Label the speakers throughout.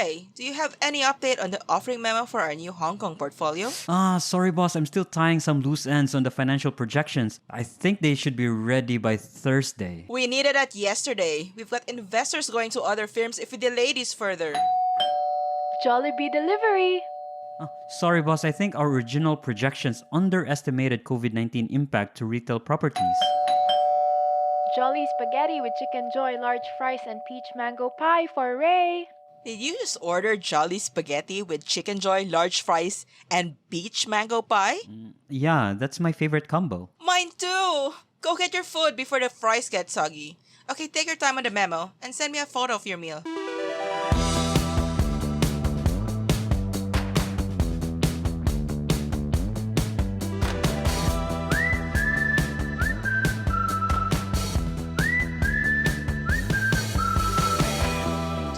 Speaker 1: Hi, do you have any update on the offering memo for our new Hong Kong portfolio?
Speaker 2: Sorry, boss. I'm still tying some loose ends on the financial projections. I think they should be ready by Thursday.
Speaker 1: We needed that yesterday. We've got investors going to other firms if we delay this further.
Speaker 3: Jollibee delivery.
Speaker 2: Sorry, boss. I think our original projections underestimated COVID-19 impact to retail properties.
Speaker 3: Jolly spaghetti with chicken joy, large fries, and peach mango pie for Ray.
Speaker 1: Did you just order Jolly spaghetti with chicken joy, large fries, and beach mango pie?
Speaker 2: Yeah, that's my favorite combo.
Speaker 1: Mine too! Go get your food before the fries get soggy. Okay, take your time on the memo and send me a photo of your meal.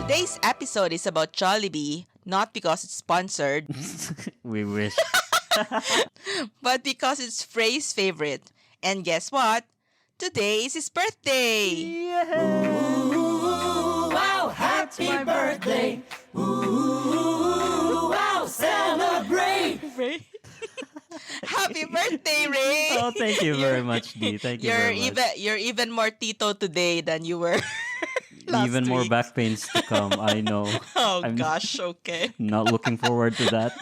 Speaker 1: Today's episode is about Jollibee, not because it's sponsored,
Speaker 2: We wish.
Speaker 1: but because it's Frey's favorite. And guess what? Today is his birthday!
Speaker 4: Wow, happy birthday. Ooh, wow, celebrate.
Speaker 1: Ray? Happy birthday, Ray!
Speaker 2: Oh, thank you very much, Dee. Thank you very much.
Speaker 1: You're even more Tito today than you were last
Speaker 2: Even more
Speaker 1: week.
Speaker 2: back pains to come. I know.
Speaker 1: Oh
Speaker 2: I'm
Speaker 1: gosh, okay.
Speaker 2: not looking forward to that.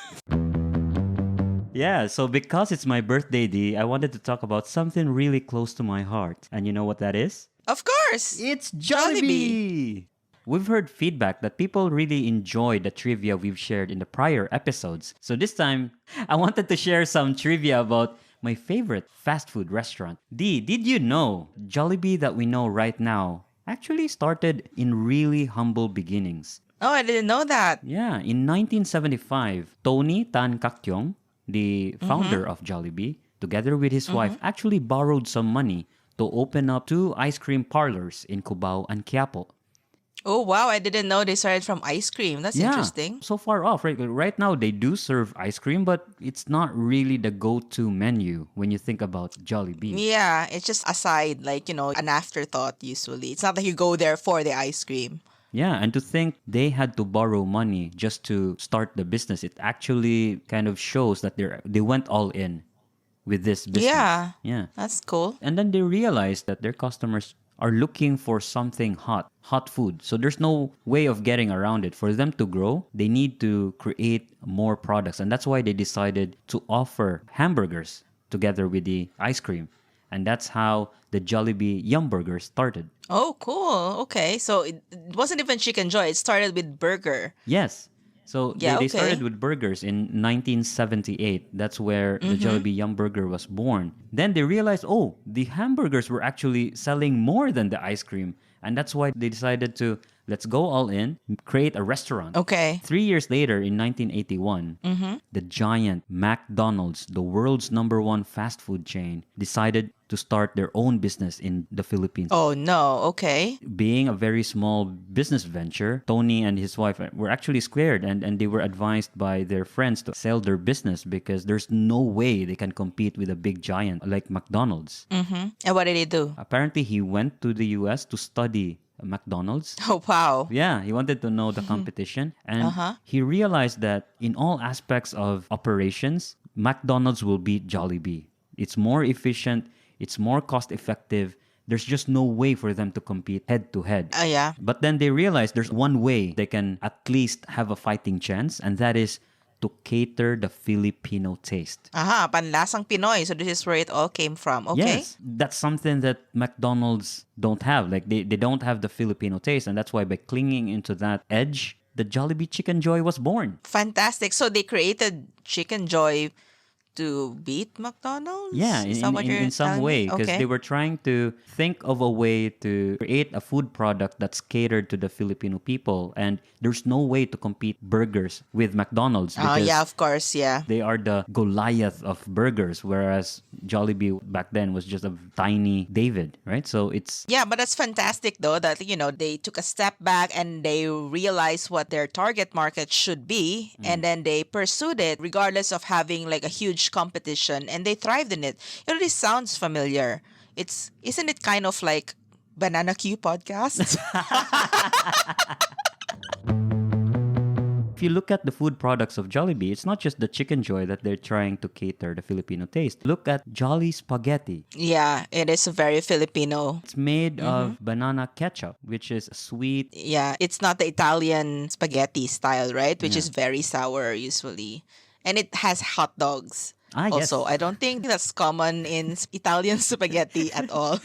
Speaker 2: Yeah, so because it's my birthday, Dee, I wanted to talk about something really close to my heart. And you know what that is?
Speaker 1: Of course!
Speaker 2: It's
Speaker 1: Jollibee.
Speaker 2: Jollibee! We've heard feedback that people really enjoy the trivia we've shared in the prior episodes. So this time, I wanted to share some trivia about my favorite fast food restaurant. Dee, did you know Jollibee that we know right now actually started in really humble beginnings?
Speaker 1: Oh, I didn't know that.
Speaker 2: Yeah, in 1975, Tony Tan Kak Kiong, the founder of Jollibee, together with his wife, actually borrowed some money to open up 2 ice cream parlors in Cubao and Quiapo.
Speaker 1: Oh wow, I didn't know they started from ice cream. That's interesting.
Speaker 2: So far off, right? Right now, they do serve ice cream, but it's not really the go-to menu when you think about Jollibee.
Speaker 1: Yeah, it's just aside, like, an afterthought usually. It's not that you go there for the ice cream.
Speaker 2: Yeah, and to think they had to borrow money just to start the business, it actually kind of shows that they went all in with this business. Yeah.
Speaker 1: That's cool.
Speaker 2: And then they realized that their customers are looking for something hot food. So there's no way of getting around it. For them to grow, they need to create more products. And that's why they decided to offer hamburgers together with the ice cream. And that's how the Jollibee Yum Burger started.
Speaker 1: Oh, cool. Okay. So it wasn't even Chicken Joy. It started with burger.
Speaker 2: Yes. So
Speaker 1: Yeah,
Speaker 2: they
Speaker 1: okay.
Speaker 2: started with burgers in 1978. That's where the Jollibee Yum Burger was born. Then they realized, oh, the hamburgers were actually selling more than the ice cream. And that's why they decided to, let's go all in, create a restaurant.
Speaker 1: Okay.
Speaker 2: 3 years later, in 1981, the giant McDonald's, the world's #1 fast food chain, decided to start their own business in the Philippines.
Speaker 1: Oh, no. Okay.
Speaker 2: Being a very small business venture, Tony and his wife were actually scared and they were advised by their friends to sell their business because there's no way they can compete with a big giant like McDonald's.
Speaker 1: And what did he do?
Speaker 2: Apparently, he went to the US to study McDonald's.
Speaker 1: Oh, wow.
Speaker 2: Yeah, he wanted to know the competition. And he realized that in all aspects of operations, McDonald's will beat Jollibee. It's more efficient, it's more cost effective. There's just no way for them to compete head to head.
Speaker 1: Yeah.
Speaker 2: But then they realized there's one way they can at least have a fighting chance, and that is to cater the Filipino taste.
Speaker 1: Aha, panlasang Pinoy. So this is where it all came from. Okay.
Speaker 2: Yes, that's something that McDonald's don't have. Like they don't have the Filipino taste, and that's why by clinging into that edge, the Jollibee Chicken Joy was born.
Speaker 1: Fantastic. So they created Chicken Joy to beat McDonald's?
Speaker 2: Yeah,
Speaker 1: Is that what you're
Speaker 2: in some
Speaker 1: telling
Speaker 2: way,
Speaker 1: me?
Speaker 2: because
Speaker 1: Okay.
Speaker 2: they were trying to think of a way to create a food product that's catered to the Filipino people, and there's no way to compete burgers with McDonald's
Speaker 1: Oh,
Speaker 2: because
Speaker 1: yeah, of course, yeah.
Speaker 2: they are the Goliath of burgers, whereas Jollibee back then was just a tiny David, right? So it's
Speaker 1: Yeah, but that's fantastic though that they took a step back and they realized what their target market should be and then they pursued it regardless of having like a huge competition and they thrived in it. This sounds familiar. Isn't it kind of like Banana Q podcast?
Speaker 2: if you look at the food products of Jollibee, it's not just the Chicken Joy that they're trying to cater the Filipino taste. Look at Jolly Spaghetti.
Speaker 1: Yeah, it is very Filipino.
Speaker 2: It's made of banana ketchup, which is sweet.
Speaker 1: Yeah, it's not the Italian spaghetti style, right? Which
Speaker 2: Yeah.
Speaker 1: is very sour usually. And it has hot dogs.
Speaker 2: Ah, yes.
Speaker 1: Also, I don't think that's common in Italian spaghetti at all.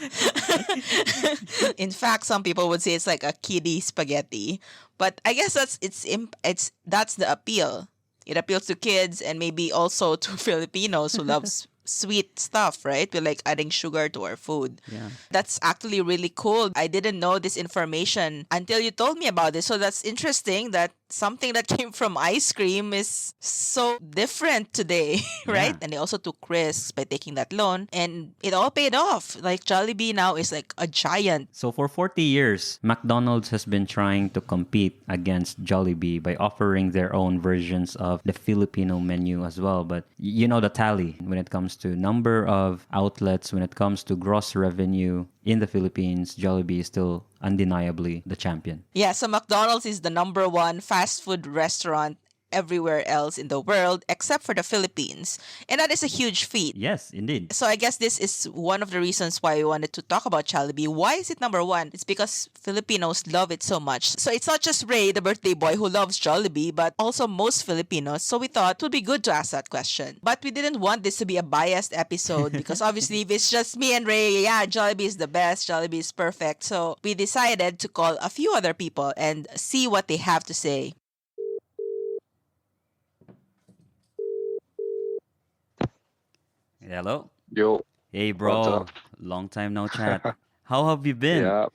Speaker 1: In fact, some people would say it's like a kiddie spaghetti, but I guess that's the appeal. It appeals to kids and maybe also to Filipinos who loves sweet stuff, right? We like adding sugar to our food.
Speaker 2: Yeah.
Speaker 1: That's actually really cool. I didn't know this information until you told me about this. So that's interesting that something that came from ice cream is so different today, right?
Speaker 2: Yeah.
Speaker 1: And they also took risks by taking that loan and it all paid off. Like Jollibee now is like a giant.
Speaker 2: So for 40 years, McDonald's has been trying to compete against Jollibee by offering their own versions of the Filipino menu as well. But you know the tally when it comes to number of outlets, when it comes to gross revenue in the Philippines, Jollibee is still undeniably the champion.
Speaker 1: Yeah, so McDonald's is the number one fast food restaurant everywhere else in the world except for the Philippines. And that is a huge feat.
Speaker 2: Yes, indeed.
Speaker 1: So I guess this is one of the reasons why we wanted to talk about Jollibee. Why is it number one? It's because Filipinos love it so much. So it's not just Ray, the birthday boy, who loves Jollibee, but also most Filipinos. So we thought it would be good to ask that question. But we didn't want this to be a biased episode because obviously if it's just me and Ray, yeah, Jollibee is the best, Jollibee is perfect. So we decided to call a few other people and see what they have to say.
Speaker 2: Hello.
Speaker 5: Yo,
Speaker 2: Hey,
Speaker 5: what's
Speaker 2: bro.
Speaker 5: up?
Speaker 2: Long time no chat. How have you been?
Speaker 5: Yeah,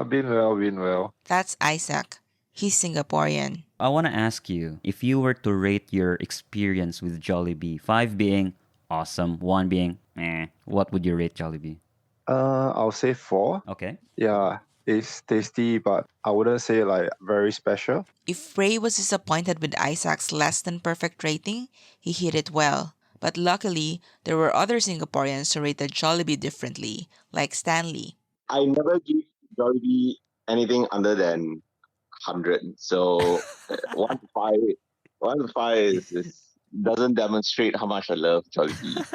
Speaker 5: been well, been well.
Speaker 1: That's Isaac. He's Singaporean.
Speaker 2: I want to ask you, if you were to rate your experience with Jollibee, 5 being awesome, 1 being what would you rate Jollibee?
Speaker 5: I'll say 4.
Speaker 2: Okay.
Speaker 5: Yeah, it's tasty, but I wouldn't say like very special.
Speaker 1: If Ray was disappointed with Isaac's less than perfect rating, he hit it well. But luckily, there were other Singaporeans who rated Jollibee differently, like Stanley.
Speaker 6: I never give Jollibee anything under than 100. So 1 to 5, 1 to 5 is doesn't demonstrate how much I love Jollibee.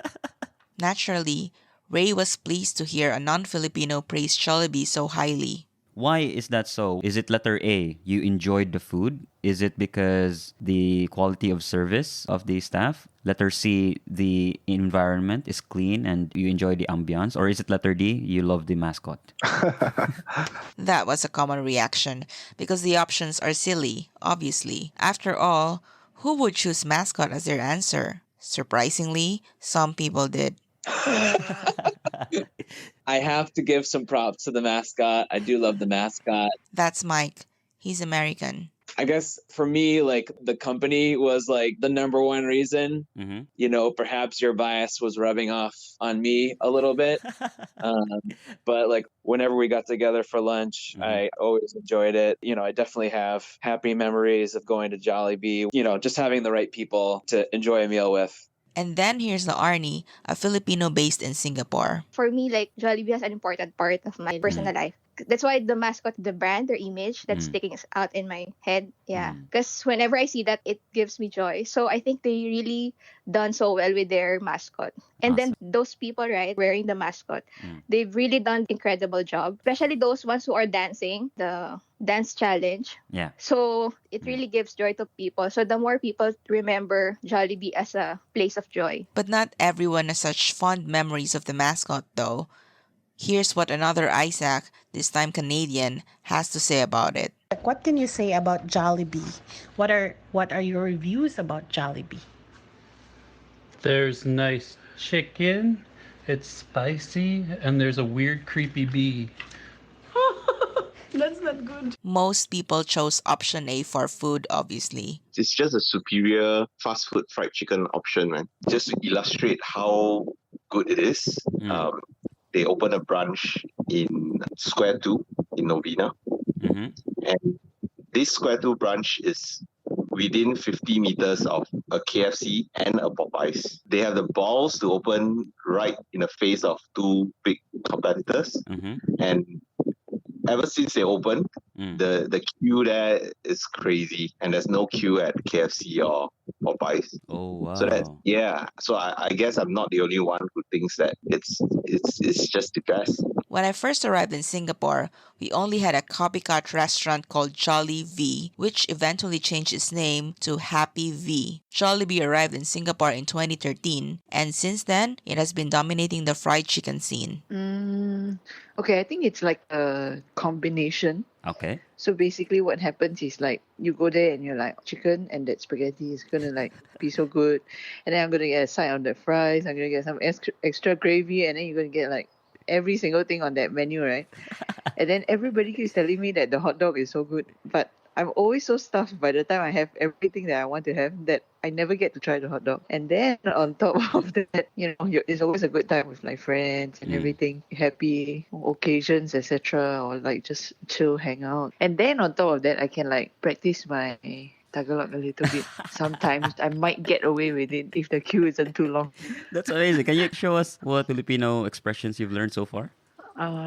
Speaker 1: Naturally, Ray was pleased to hear a non-Filipino praise Jollibee so highly.
Speaker 2: Why is that so? Is it letter A, you enjoyed the food? Is it because the quality of service of the staff? Letter C, the environment is clean and you enjoy the ambiance? Or is it letter D, you love the mascot?
Speaker 1: That was a common reaction because the options are silly, obviously. After all, who would choose mascot as their answer? Surprisingly, some people did.
Speaker 7: I have to give some props to the mascot. I do love the mascot.
Speaker 1: That's Mike. He's American.
Speaker 7: I guess for me, like the company was like the number one reason.
Speaker 2: Mm-hmm.
Speaker 7: You know, perhaps your bias was rubbing off on me a little bit. But like whenever we got together for lunch, I always enjoyed it. You know, I definitely have happy memories of going to Jollibee, you know, just having the right people to enjoy a meal with.
Speaker 1: And then here's the Arnie, a Filipino based in Singapore.
Speaker 8: For me, like Jollibee has an important part of my personal life. That's why the mascot, the brand, their image, that's sticking out in my head. Yeah, because whenever I see that, it gives me joy. So I think they really done so well with their mascot. And then those people, right, wearing the mascot, they've really done incredible job. Especially those ones who are dancing, the dance challenge.
Speaker 2: Yeah.
Speaker 8: So it really gives joy to people. So the more people remember Jollibee as a place of joy.
Speaker 1: But not everyone has such fond memories of the mascot, though. Here's what another Isaac, this time Canadian, has to say about it.
Speaker 9: What can you say about Jollibee? What are your reviews about Jollibee?
Speaker 10: There's nice chicken, it's spicy, and there's a weird creepy bee.
Speaker 9: That's not good.
Speaker 1: Most people chose option A for food, obviously.
Speaker 6: It's just a superior fast food fried chicken option, man. Just to illustrate how good it is. They opened a branch in Square 2 in Novena. And this Square 2 branch is within 50 meters of a KFC and a Popeyes. They have the balls to open right in the face of two big competitors. And ever since they opened, the queue there is crazy, and there's no queue at KFC or Popeyes.
Speaker 2: Oh wow.
Speaker 6: So that so I guess I'm not the only one who thinks that it's just the best.
Speaker 1: When I first arrived in Singapore, we only had a copycat restaurant called Jollibee, which eventually changed its name to Happy V. Jollibee arrived in Singapore in 2013, and since then, it has been dominating the fried chicken scene.
Speaker 11: Okay, I think it's like a combination.
Speaker 2: Okay.
Speaker 11: So basically what happens is like you go there and you're like chicken and that spaghetti is gonna like be so good, and then I'm gonna get a side on the fries, I'm gonna get some extra gravy, and then you're gonna get like every single thing on that menu, right? And then everybody keeps telling me that the hot dog is so good, but I'm always so stuffed by the time I have everything that I want to have that I never get to try the hot dog. And then on top of that, it's always a good time with like friends and everything, happy occasions, etc., or like just chill, hang out. And then on top of that, I can like practice my Tagalog a little bit. Sometimes I might get away with it if the queue isn't too long.
Speaker 2: That's amazing. Can you show us what Filipino expressions you've learned so far?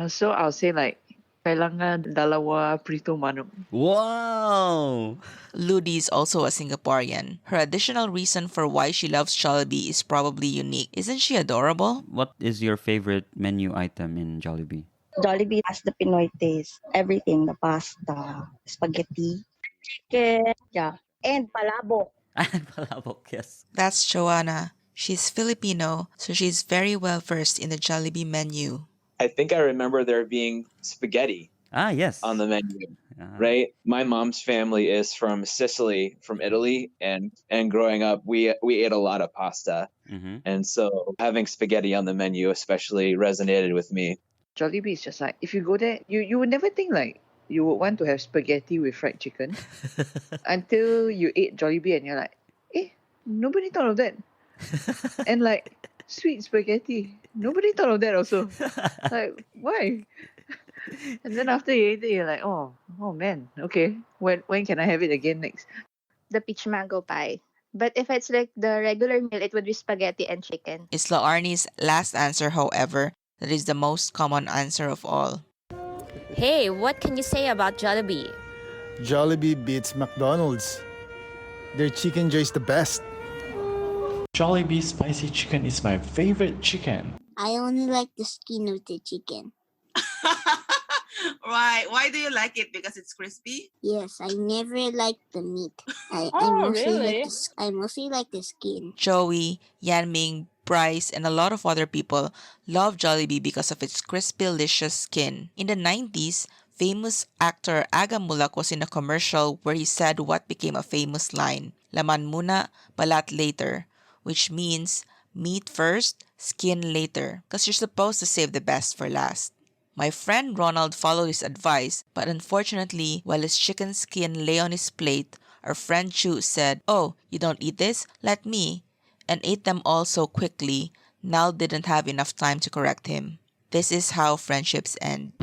Speaker 11: So I'll say like, kailangan dalawa prito manok.
Speaker 2: Wow!
Speaker 1: Ludi is also a Singaporean. Her additional reason for why she loves Jollibee is probably unique. Isn't she adorable?
Speaker 2: What is your favorite menu item in Jollibee?
Speaker 12: Jollibee has the Pinoy taste. Everything, the pasta, spaghetti, chicken, yeah, and palabok.
Speaker 2: And palabok, yes.
Speaker 1: That's Joanna. She's Filipino, so she's very well versed in the Jollibee menu.
Speaker 7: I think I remember there being spaghetti
Speaker 2: yes.
Speaker 7: on the menu, right? My mom's family is from Sicily, from Italy, and growing up, we ate a lot of pasta. And so having spaghetti on the menu especially resonated with me.
Speaker 11: Jollibee is just like, if you go there, you would never think like you would want to have spaghetti with fried chicken until you ate Jollibee and you're like, nobody thought of that. And like, sweet spaghetti. Nobody thought of that also. Like, why? And then after you eat it, you're like, oh man, okay. When can I have it again next?
Speaker 8: The peach mango pie. But if it's like the regular meal, it would be spaghetti and chicken.
Speaker 1: It's Laarni's last answer, however, that is the most common answer of all.
Speaker 13: Hey, what can you say about Jollibee?
Speaker 14: Jollibee beats McDonald's. Their chicken joy is the best.
Speaker 15: Jollibee spicy chicken is my favorite chicken.
Speaker 16: I only like the skin of the chicken.
Speaker 1: Right. Why do you like it? Because it's crispy?
Speaker 16: Yes, I never liked the meat. I mostly like the skin.
Speaker 1: Joey, Yanming, Bryce, and a lot of other people love Jollibee because of its crispylicious skin. In the 90s, famous actor Aga Mulak was in a commercial where he said what became a famous line, "Laman muna, balat later," which means meat first, skin later, because you're supposed to save the best for last. My friend Ronald followed his advice, but unfortunately, while his chicken skin lay on his plate, our friend Chu said, "Oh, you don't eat this? Let me," and ate them all so quickly, Nal didn't have enough time to correct him. This is how friendships end.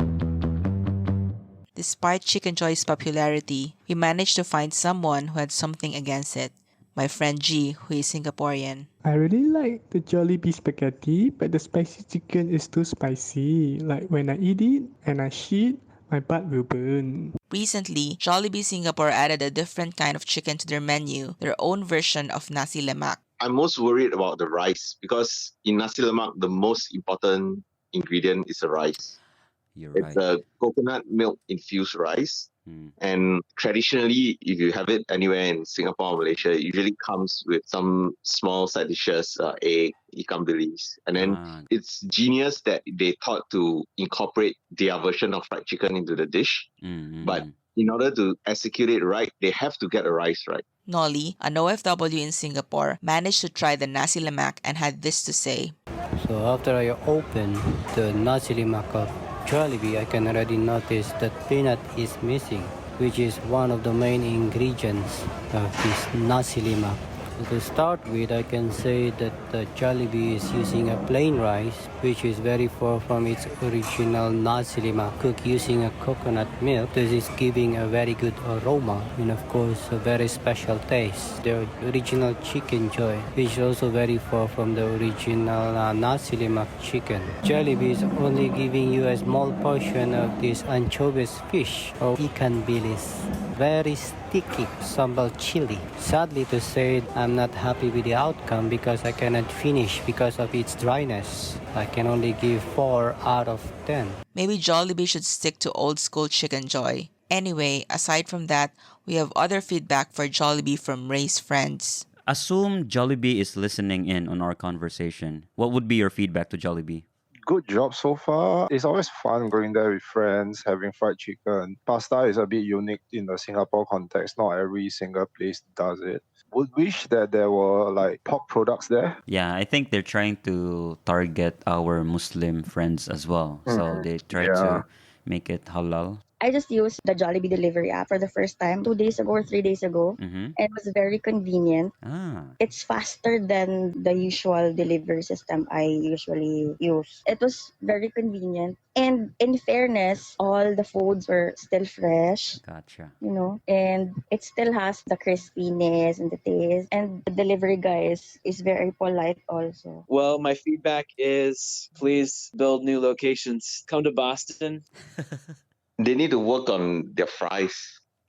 Speaker 1: Despite Chicken Joy's popularity, we managed to find someone who had something against it. My friend G, who is Singaporean.
Speaker 17: I really like the Jollibee spaghetti, but the spicy chicken is too spicy. Like when I eat it and I shit, my butt will burn.
Speaker 1: Recently, Jollibee Singapore added a different kind of chicken to their menu, their own version of nasi lemak.
Speaker 6: I'm most worried about the rice because in nasi lemak, the most important ingredient is the rice. It's a coconut milk infused rice. And traditionally, if you have it anywhere in Singapore or Malaysia, it usually comes with some small side dishes, egg, ikan bilis. And then it's genius that they thought to incorporate their version of fried chicken into the dish. But in order to execute it right, they have to get the rice right.
Speaker 1: Nolly, an OFW in Singapore, managed to try the nasi lemak and had this to say.
Speaker 18: So after I open the nasi lemak of Jollibee, I can already notice that peanut is missing, which is one of the main ingredients of this nasi lemak. So to start with, I can say that the Jollibee is using a plain rice, which is very far from its original nasi lemak cooked using a coconut milk. This is giving a very good aroma and of course a very special taste. The original chicken joy, which is also very far from the original nasi lemak chicken. Jollibee is only giving you a small portion of this anchovies fish or ikan bilis. Very sticky sambal chili. Sadly to say, I'm not happy with the outcome because I cannot finish because of its dryness. I can only give 4 out of 10.
Speaker 1: Maybe Jollibee should stick to old school Chicken Joy. Anyway, aside from that, we have other feedback for Jollibee from Ray's friends.
Speaker 2: Assume Jollibee is listening in on our conversation. What would be your feedback to Jollibee?
Speaker 5: Good job so far. It's always fun going there with friends, having fried chicken. Pasta is a bit unique in the Singapore context. Not every single place does it. Would wish that there were like pork products there.
Speaker 2: Yeah, I think they're trying to target our Muslim friends as well. So they try to make it halal.
Speaker 12: I just used the Jollibee delivery app for the first time 2 days ago or 3 days ago.
Speaker 2: Mm-hmm.
Speaker 12: And it was very convenient. It's faster than the usual delivery system I usually use. It was very convenient. And in fairness, all the foods were still fresh.
Speaker 2: Gotcha.
Speaker 12: You know, and it still has the crispiness and the taste. And the delivery guy is very polite also.
Speaker 7: Well, my feedback is please build new locations. Come to Boston.
Speaker 6: They need to work on their fries.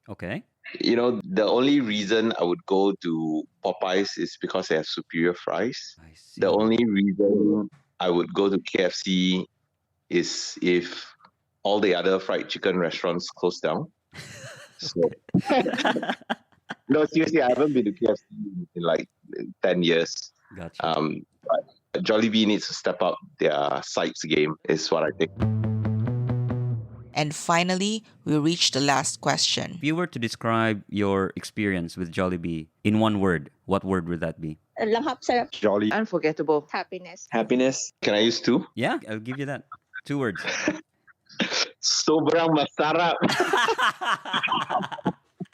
Speaker 2: Okay.
Speaker 6: You know, the only reason I would go to Popeyes is because they have superior fries.
Speaker 2: I see.
Speaker 6: The only reason I would go to KFC is if all the other fried chicken restaurants close down. So, no, seriously, I haven't been to KFC in like 10 years.
Speaker 2: Gotcha.
Speaker 6: But Jollibee needs to step up their sides game, is what I think.
Speaker 1: And finally, we reached the last question.
Speaker 2: If you were to describe your experience with Jollibee in one word, what word would that be?
Speaker 12: Langhap sarap.
Speaker 6: Jolly.
Speaker 11: Unforgettable.
Speaker 8: Happiness.
Speaker 7: Happiness.
Speaker 6: Can I use 2?
Speaker 2: Yeah, I'll give you that. 2 words.
Speaker 6: Sobrang masarap.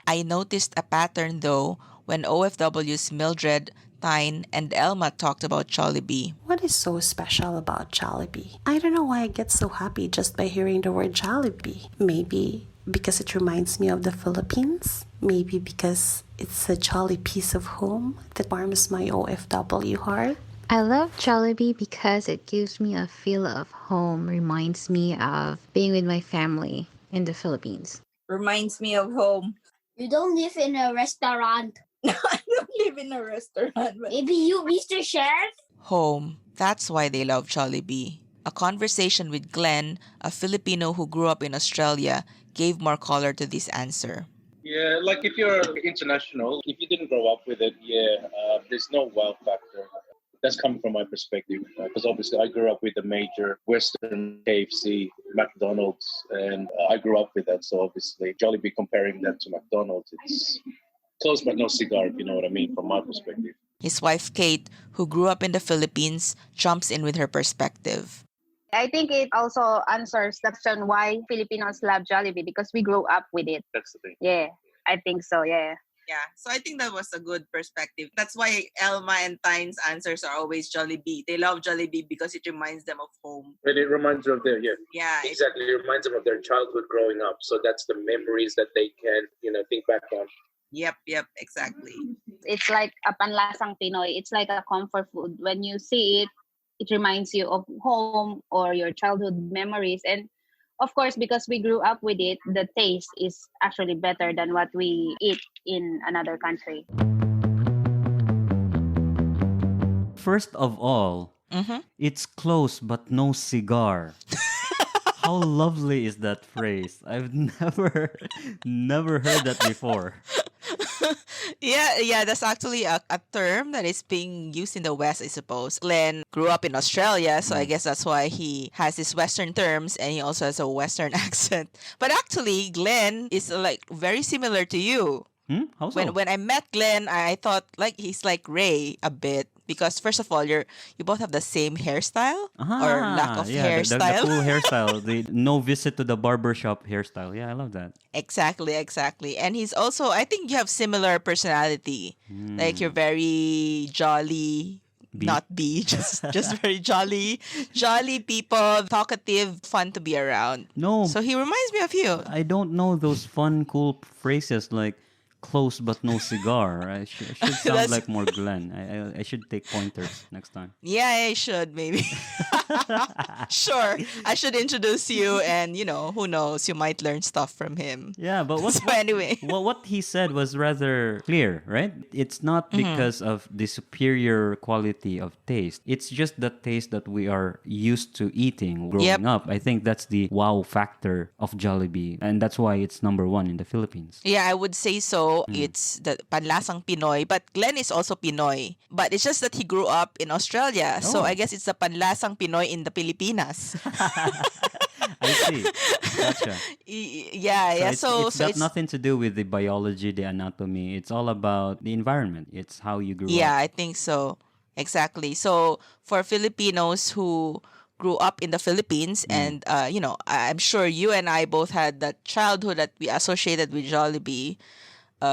Speaker 1: I noticed a pattern though when OFWs Mildred, Tyne, and Elma talked about Jollibee.
Speaker 9: What is so special about Jollibee? I don't know why I get so happy just by hearing the word Jollibee. Maybe because it reminds me of the Philippines. Maybe because it's a jolly piece of home that warms my OFW heart.
Speaker 19: I love Jollibee because it gives me a feel of home, reminds me of being with my family in the Philippines.
Speaker 20: Reminds me of home.
Speaker 16: You don't live in a restaurant.
Speaker 20: No, I don't live in a restaurant. But...
Speaker 16: Maybe you, Mr. Sheriff?
Speaker 1: Home. That's why they love Jollibee. A conversation with Glenn, a Filipino who grew up in Australia, gave more color to this answer.
Speaker 10: Yeah, like if you're international, if you didn't grow up with it, there's no wow factor. That's coming from my perspective, because obviously I grew up with the major Western KFC, McDonald's, and I grew up with that. So obviously, Jollibee comparing that to McDonald's, it's close but no cigar, if you know what I mean, from my perspective.
Speaker 1: His wife Kate, who grew up in the Philippines, jumps in with her perspective.
Speaker 8: I think it also answers the question why Filipinos love Jollibee, because we grew up with it.
Speaker 10: That's the thing.
Speaker 8: Yeah, I think so, yeah.
Speaker 20: Yeah, so I think that was a good perspective. That's why Elma and Tyne's answers are always Jollibee. They love Jollibee because it reminds them of home.
Speaker 10: And it reminds them of their,
Speaker 20: Yeah,
Speaker 10: exactly. It reminds them of their childhood growing up. So that's the memories that they can, think back on.
Speaker 20: Yep, exactly.
Speaker 8: It's like a panlasang Pinoy. It's like a comfort food. When you see it, it reminds you of home or your childhood memories. And of course, because we grew up with it, the taste is actually better than what we eat in another country.
Speaker 2: First of all, it's close but no cigar. How lovely is that phrase? I've never heard that before.
Speaker 1: Yeah, that's actually a term that is being used in the West, I suppose. Glenn grew up in Australia, so I guess that's why he has these Western terms and he also has a Western accent. But actually, Glenn is like very similar to you.
Speaker 2: How so?
Speaker 1: When I met Glenn, I thought like he's like Ray a bit. Because first of all, you both have the same hairstyle or lack of hairstyle.
Speaker 2: The cool hairstyle, the no visit to the barbershop hairstyle. Yeah, I love that.
Speaker 1: Exactly. And he's also, I think you have similar personality. Like you're very jolly,
Speaker 2: B?
Speaker 1: Not B, just very jolly people, talkative, fun to be around.
Speaker 2: No.
Speaker 1: So he reminds me of you.
Speaker 2: I don't know those fun, cool phrases like close but no cigar. I should sound
Speaker 1: That's-
Speaker 2: like more Glenn. I should take pointers next time.
Speaker 1: Yeah, I should maybe. Sure, I should introduce you, and who knows, you might learn stuff from him.
Speaker 2: Yeah, but
Speaker 1: So anyway.
Speaker 2: what he said was rather clear, right? It's not because of the superior quality of taste. It's just the taste that we are used to eating growing up. I think that's the wow factor of Jollibee, and that's why it's number one in the Philippines.
Speaker 1: Yeah, I would say so. It's the panlasang Pinoy, but Glenn is also Pinoy. But it's just that he grew up in Australia, so I guess it's the panlasang Pinoy in the Pilipinas.
Speaker 2: I see. Gotcha.
Speaker 1: Yeah.
Speaker 2: So it's got
Speaker 1: it's
Speaker 2: nothing to do with the biology, the anatomy. It's all about the environment. It's how you grew
Speaker 1: yeah,
Speaker 2: up.
Speaker 1: I think so. Exactly. So for Filipinos who grew up in the Philippines, and I'm sure you and I both had that childhood that we associated with Jollibee,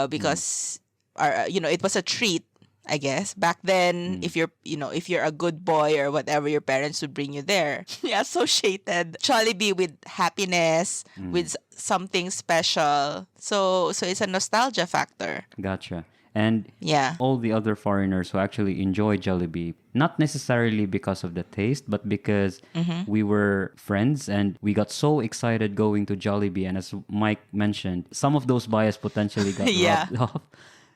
Speaker 1: because it was a treat, I guess. Back then, if you're a good boy or whatever, your parents would bring you there. You associated Jollibee with happiness, with something special. So it's a nostalgia factor.
Speaker 2: Gotcha. And
Speaker 1: Yeah.
Speaker 2: all the other foreigners who actually enjoy Jollibee, not necessarily because of the taste, but because we were friends and we got so excited going to Jollibee. And as Mike mentioned, some of those bias potentially got
Speaker 1: Yeah.
Speaker 2: rubbed off.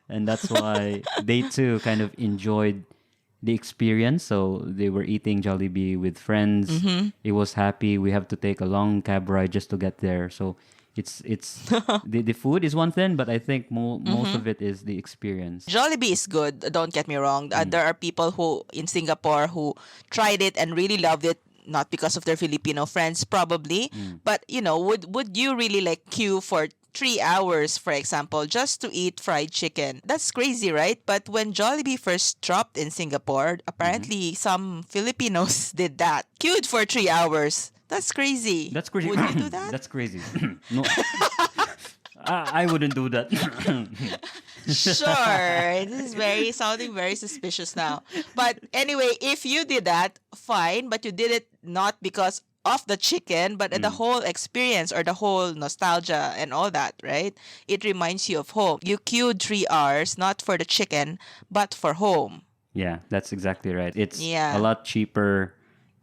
Speaker 2: And that's why they too kind of enjoyed the experience. So they were eating Jollibee with friends. It was happy. We have to take a long cab ride just to get there. So it's the food is one thing, but I think most of it is the experience.
Speaker 1: Jollibee is good. Don't get me wrong. There are people who in Singapore who tried it and really loved it. Not because of their Filipino friends, probably, but would you really queue for 3 hours, for example, just to eat fried chicken? That's crazy, right? But when Jollibee first dropped in Singapore, apparently some Filipinos did that. Queued for 3 hours. That's crazy.
Speaker 2: That's crazy.
Speaker 1: Would you do that?
Speaker 2: That's crazy. No, I wouldn't do that.
Speaker 1: Sure. This is sounding very suspicious now. But anyway, if you did that, fine. But you did it not because of the chicken, but the whole experience or the whole nostalgia and all that, right? It reminds you of home. You queued 3 hours, not for the chicken, but for home.
Speaker 2: Yeah, that's exactly right. It's
Speaker 1: Yeah.
Speaker 2: a lot cheaper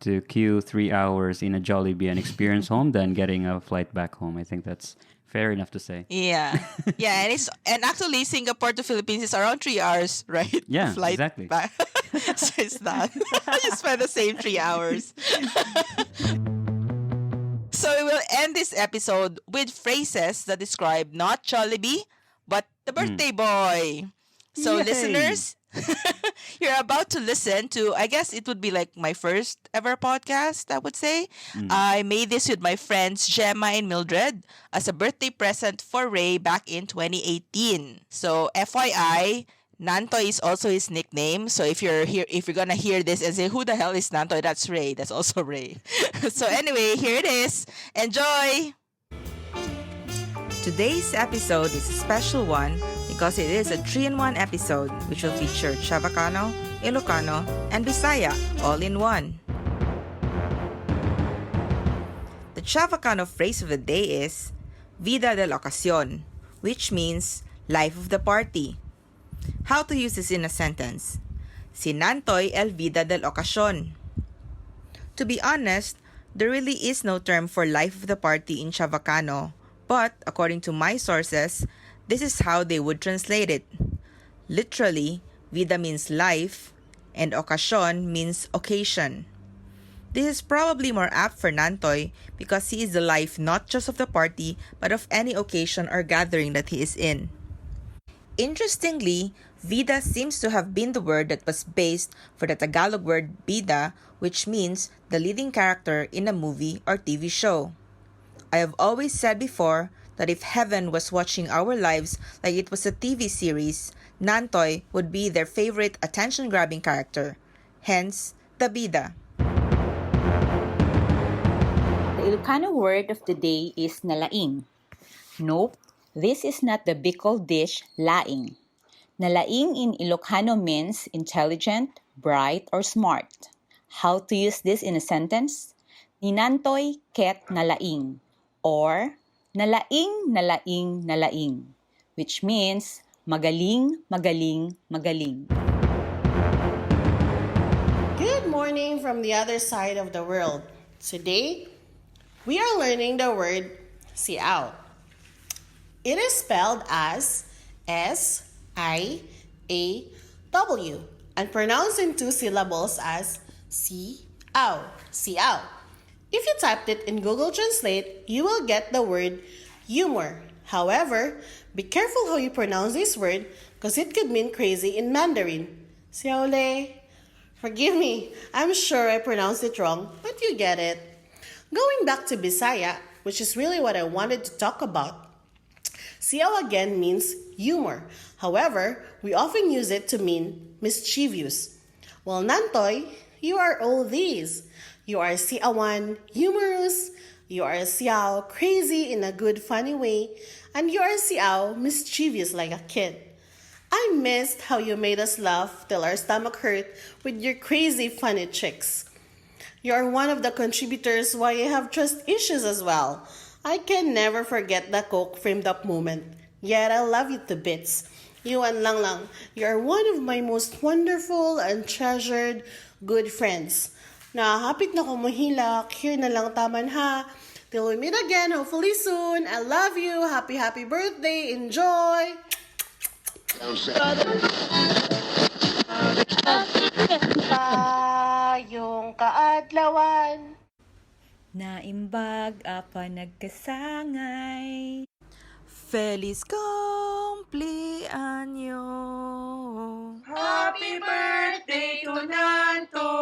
Speaker 2: to queue 3 hours in a Jollibee and experience home than getting a flight back home. I think that's fair enough to say.
Speaker 1: Yeah. Yeah, and actually Singapore to Philippines is around 3 hours, right?
Speaker 2: Yeah,
Speaker 1: Flight
Speaker 2: exactly.
Speaker 1: back. So it's not. You spend the same 3 hours. So we will end this episode with phrases that describe not Jollibee, but the birthday boy. So
Speaker 2: Yay.
Speaker 1: listeners, you're about to listen to, I guess it would be like my first ever podcast, I would say. I made this with my friends Gemma and Mildred as a birthday present for Ray back in 2018. So FYI, Nantoy is also his nickname. So if you're gonna hear this and say, who the hell is Nantoy? That's Ray. That's also Ray. So anyway, here it is. Enjoy! Today's episode is a special one because it is a 3-in-1 episode which will feature Chavacano, Ilocano, and Bisaya all in one. The Chavacano phrase of the day is Vida de la Ocasión, which means life of the party. How to use this in a sentence? Si Nantoy el vida del ocasión. To be honest, there really is no term for life of the party in Chavacano, but according to my sources, this is how they would translate it. Literally, vida means life, and ocasión means occasion. This is probably more apt for Nantoy because he is the life not just of the party, but of any occasion or gathering that he is in. Interestingly, vida seems to have been the word that was based for the Tagalog word bida, which means the leading character in a movie or TV show. I have always said before that if heaven was watching our lives like it was a TV series, Nantoy would be their favorite attention-grabbing character, hence the bida.
Speaker 21: The Ilocano word of the day is nalaing. Nope, this is not the Bicol dish laing. Nalaing in Ilocano means intelligent, bright, or smart. How to use this in a sentence? Ninantoy ket nalaing, or nalaing, nalaing, nalaing, which means magaling, magaling, magaling.
Speaker 3: Good morning from the other side of the world. Today, we are learning the word siaw. It is spelled as S-I-A-W and pronounced in 2 syllables as siaw, siaw. If you typed it in Google Translate, you will get the word humor. However, be careful how you pronounce this word because it could mean crazy in Mandarin. Xiaole. Forgive me, I'm sure I pronounced it wrong, but you get it. Going back to Bisaya, which is really what I wanted to talk about, siaw again means humor. However, we often use it to mean mischievous. Well, Nantoy, you are all these. You are siawan, humorous. You are siaw, crazy in a good, funny way. And you are siaw, mischievous like a kid. I missed how you made us laugh till our stomach hurt with your crazy funny tricks. You are one of the contributors why I have trust issues as well. I can never forget the Coke framed up moment. Yet I love you to bits. You and Lang Lang, you are one of my most wonderful and treasured good friends. Nakakapit na kumuhilak, here na lang taman ha. Till we meet again, hopefully soon. I love you. Happy, happy birthday. Enjoy. Yung kaadlawan.
Speaker 21: Naimbag apa nagkasangay.
Speaker 1: Feliz cumpleaños.
Speaker 4: Happy birthday to Nanto.